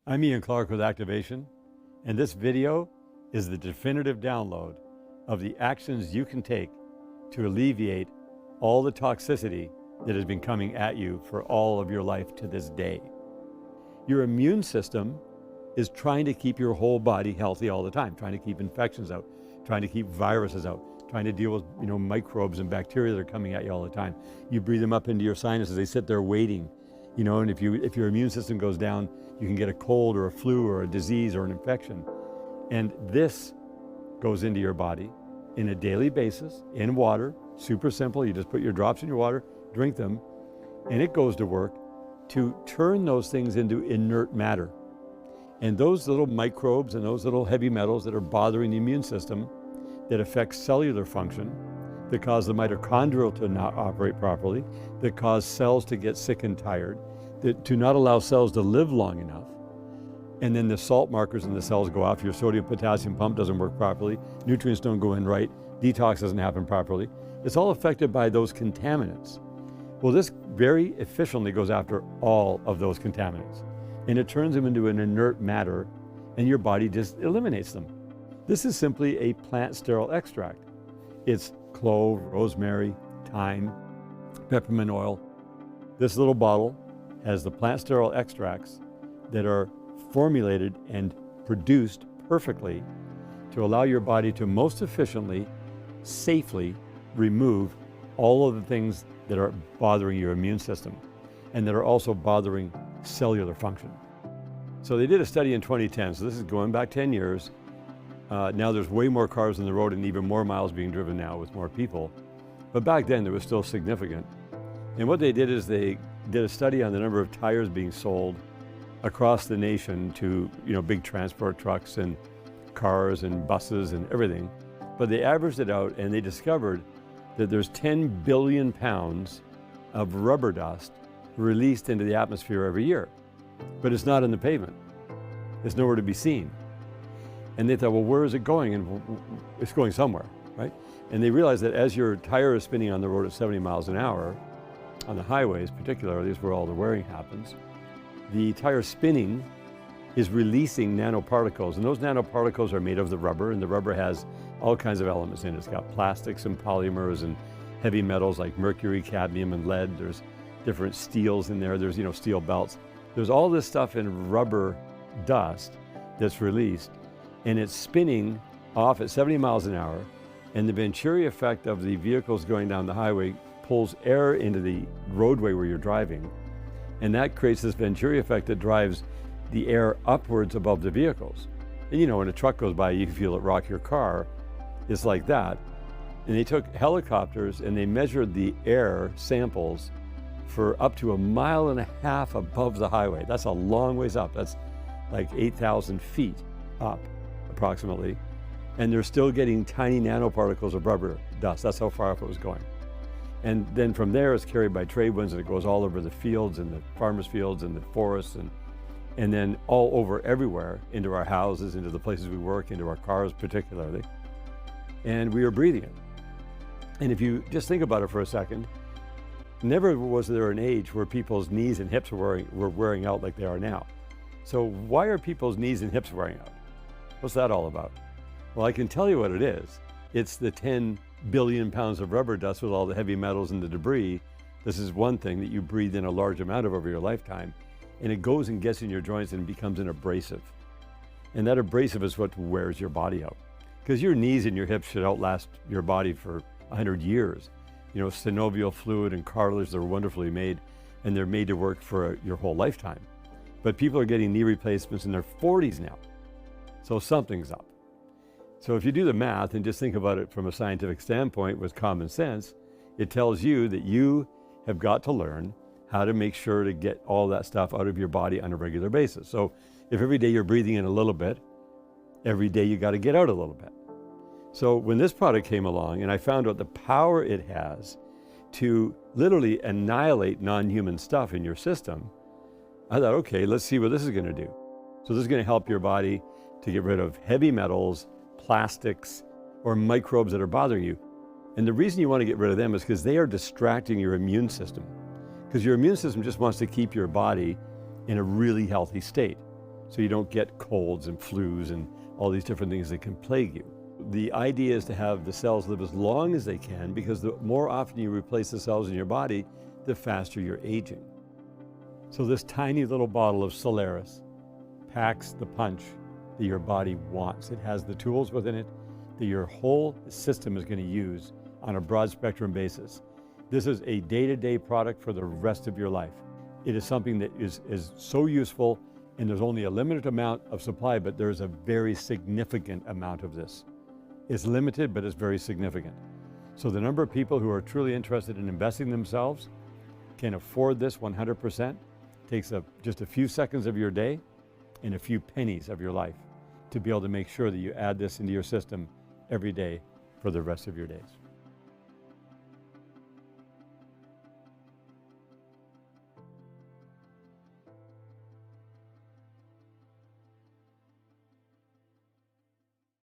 I'm Ian Clark with Activation, and this video is the definitive download of the actions you can take to alleviate all the toxicity that has been coming at you for all of your life to this day. Your immune system is trying to keep your whole body healthy all the time, trying to keep infections out, trying to keep viruses out, trying to deal with microbes and bacteria that are coming at you all the time. You breathe them up into your sinuses, they sit there waiting. And if your immune system goes down, you can get a cold or a flu or a disease or an infection. And this goes into your body in a daily basis in water, super simple. You just put your drops in your water, drink them, and it goes to work to turn those things into inert matter. And those little microbes and those little heavy metals that are bothering the immune system, that affect cellular function, that cause the mitochondrial to not operate properly, that cause cells to get sick and tired, that to not allow cells to live long enough. And then the salt markers in the cells go off, your sodium potassium pump doesn't work properly, nutrients don't go in right, detox doesn't happen properly. It's all affected by those contaminants. Well, this very efficiently goes after all of those contaminants, and it turns them into an inert matter, and your body just eliminates them. This is simply a plant sterile extract. It's clove, rosemary, thyme, peppermint oil. This little bottle has the plant sterile extracts that are formulated and produced perfectly to allow your body to most efficiently, safely remove all of the things that are bothering your immune system and that are also bothering cellular function. So they did a study in 2010, so this is going back 10 years. Now there's way more cars on the road and even more miles being driven now with more people. But back then, there was still significant. And what they did is they did a study on the number of tires being sold across the nation to big transport trucks and cars and buses and everything. But they averaged it out and they discovered that there's 10 billion pounds of rubber dust released into the atmosphere every year. But it's not in the pavement. It's nowhere to be seen. And they thought, well, where is it going? And it's going somewhere, right? And they realized that as your tire is spinning on the road at 70 miles an hour, on the highways particularly, is where all the wearing happens, the tire spinning is releasing nanoparticles. And those nanoparticles are made of the rubber, and the rubber has all kinds of elements in it. It's got plastics and polymers and heavy metals like mercury, cadmium, and lead. There's different steels in there. There's, steel belts. There's all this stuff in rubber dust that's released. And it's spinning off at 70 miles an hour, and the Venturi effect of the vehicles going down the highway pulls air into the roadway where you're driving, and that creates this Venturi effect that drives the air upwards above the vehicles. And when a truck goes by, you can feel it rock your car. It's like that. And they took helicopters and they measured the air samples for up to 1.5 miles above the highway. That's a long ways up. That's like 8,000 feet up, approximately, and they're still getting tiny nanoparticles of rubber dust. That's how far up it was going. And then from there, it's carried by trade winds, and it goes all over the fields and the farmers' fields and the forests, and then all over everywhere, into our houses, into the places we work, into our cars particularly. And we are breathing it. And if you just think about it for a second, never was there an age where people's knees and hips were wearing out like they are now. So why are people's knees and hips wearing out? What's that all about? Well, I can tell you what it is. It's the 10 billion pounds of rubber dust with all the heavy metals and the debris. This is one thing that you breathe in a large amount of over your lifetime, and it goes and gets in your joints and becomes an abrasive. And that abrasive is what wears your body out. Because your knees and your hips should outlast your body for 100 years. Synovial fluid and cartilage, they're wonderfully made, and they're made to work for your whole lifetime. But people are getting knee replacements in their 40s now. So something's up. So if you do the math and just think about it from a scientific standpoint with common sense, it tells you that you have got to learn how to make sure to get all that stuff out of your body on a regular basis. So if every day you're breathing in a little bit, every day you got to get out a little bit. So when this product came along and I found out the power it has to literally annihilate non-human stuff in your system, I thought, okay, let's see what this is going to do. So this is going to help your body to get rid of heavy metals, plastics, or microbes that are bothering you. And the reason you want to get rid of them is because they are distracting your immune system. Because your immune system just wants to keep your body in a really healthy state. so you don't get colds and flus and all these different things that can plague you. The idea is to have the cells live as long as they can, because the more often you replace the cells in your body, the faster you're aging. So this tiny little bottle of Solaris packs the punch that your body wants. It has the tools within it that your whole system is going to use on a broad spectrum basis. This is a day-to-day product for the rest of your life. It is something that is so useful, and there's only a limited amount of supply, but there's a very significant amount of this. It's limited, but it's very significant. So the number of people who are truly interested in investing themselves can afford this 100%. Takes just a few seconds of your day and a few pennies of your life to be able to make sure that you add this into your system every day for the rest of your days.